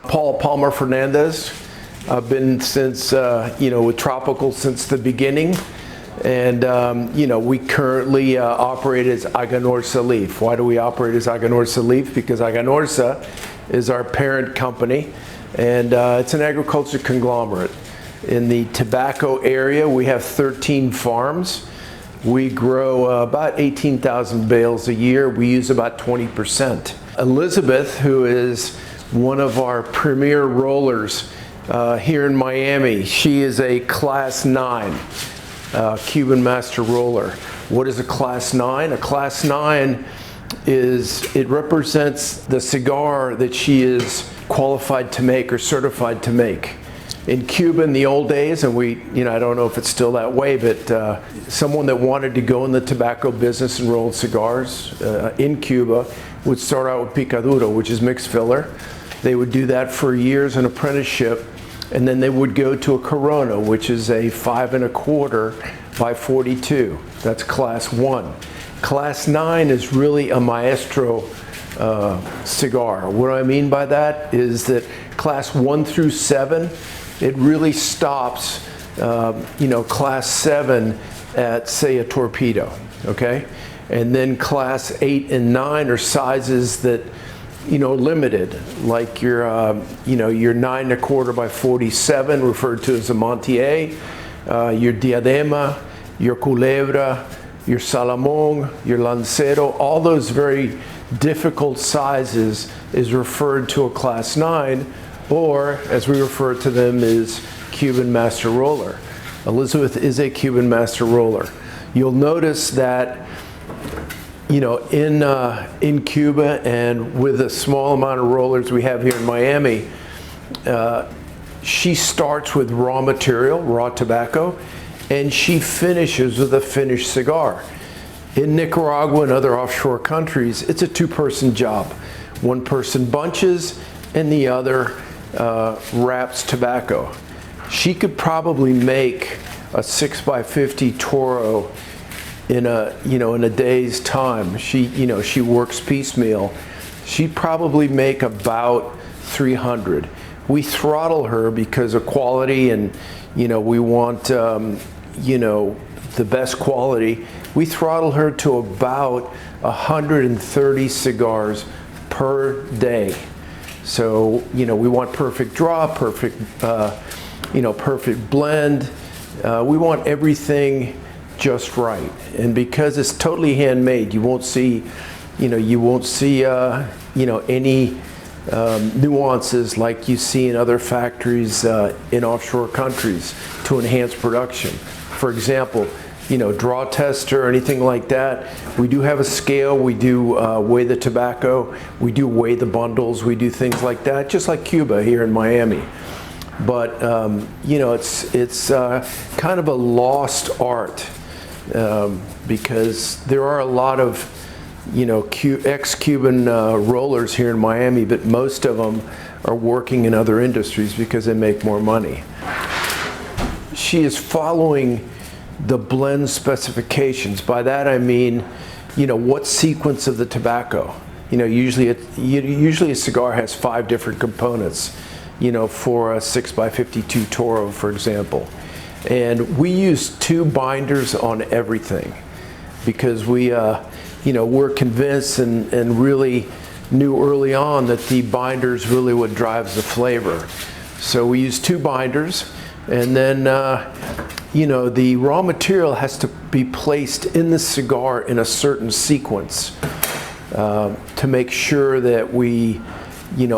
Paul Palmer Fernandez. I've been since, with Tropical since the beginning. And, we currently operate as Aganorsa Leaf. Why do we operate as Aganorsa Leaf? Because Aganorsa is our parent company, and it's an agriculture conglomerate. In the tobacco area, we have 13 farms. We grow about 18,000 bales a year. We use about 20%. Elizabeth, who is one of our premier rollers here in Miami, she is a Class 9 Cuban Master Roller. What is a Class 9? A Class 9 it represents the cigar that she is qualified to make or certified to make. In Cuba in the old days, and I don't know if it's still that way, but someone that wanted to go in the tobacco business and roll cigars in Cuba would start out with picaduro, which is mixed filler. They would do that for years, an apprenticeship, and then they would go to a Corona, which is a 5 1/4 by 42. That's Class 1. Class 9 is really a maestro cigar. What I mean by that is that Class 1 through 7, it really stops, Class 7 at, say, a torpedo, okay? And then Class 8 and 9 are sizes that, limited, like your 9 1/4 by 47, referred to as a Montier, your Diadema, your Culebra, your Salomon, your Lancero, all those very difficult sizes is referred to a Class 9, or as we refer to them is Cuban Master Roller. Elizabeth is a Cuban Master Roller. You'll notice that in Cuba, and with a small amount of rollers we have here in Miami, she starts with raw material, raw tobacco, and she finishes with a finished cigar. In Nicaragua and other offshore countries, it's a two-person job. One person bunches and the other wraps tobacco. She could probably make a 6x50 Toro in a day's time. She works piecemeal. She'd probably make about 300. We throttle her because of quality, and we want the best quality. We throttle her to about 130 cigars per day. So we want perfect draw, perfect perfect blend. We want everything just right, and because it's totally handmade, you won't see any nuances like you see in other factories in offshore countries to enhance production. For example, draw tester or anything like that, we do have a scale. We do weigh the tobacco. We do weigh the bundles. We do things like that, just like Cuba here in Miami. But it's kind of a lost art because there are a lot of ex-Cuban rollers here in Miami, but most of them are working in other industries because they make more money. She is following the blend specifications. By that I mean, what sequence of the tobacco. Usually a cigar has 5 different components, for a 6x52 Toro, for example. And we use 2 binders on everything because we're convinced and really knew early on that the binders really what drives the flavor. So we use 2 binders, and then the raw material has to be placed in the cigar in a certain sequence to make sure that we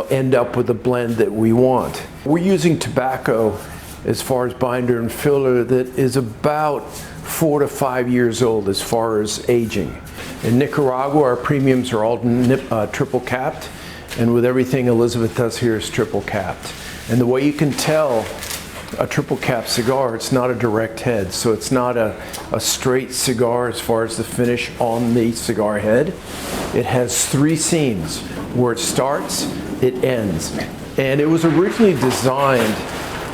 end up with the blend that we want. We're using tobacco as far as binder and filler that is about 4 to 5 years old as far as aging. In Nicaragua, our premiums are all triple capped, and with everything Elizabeth does here is triple capped. And the way you can tell a triple cap cigar, it's not a direct head, so it's not a straight cigar as far as the finish on the cigar head. It has 3 seams where it starts, it ends. And it was originally designed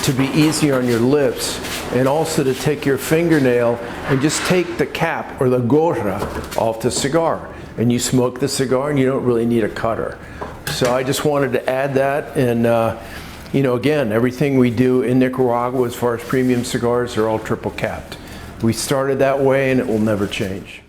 to be easier on your lips and also to take your fingernail and just take the cap or the gorra off the cigar. And you smoke the cigar and you don't really need a cutter. So I just wanted to add that, and you know, again, everything we do in Nicaragua as far as premium cigars are all triple capped. We started that way and it will never change.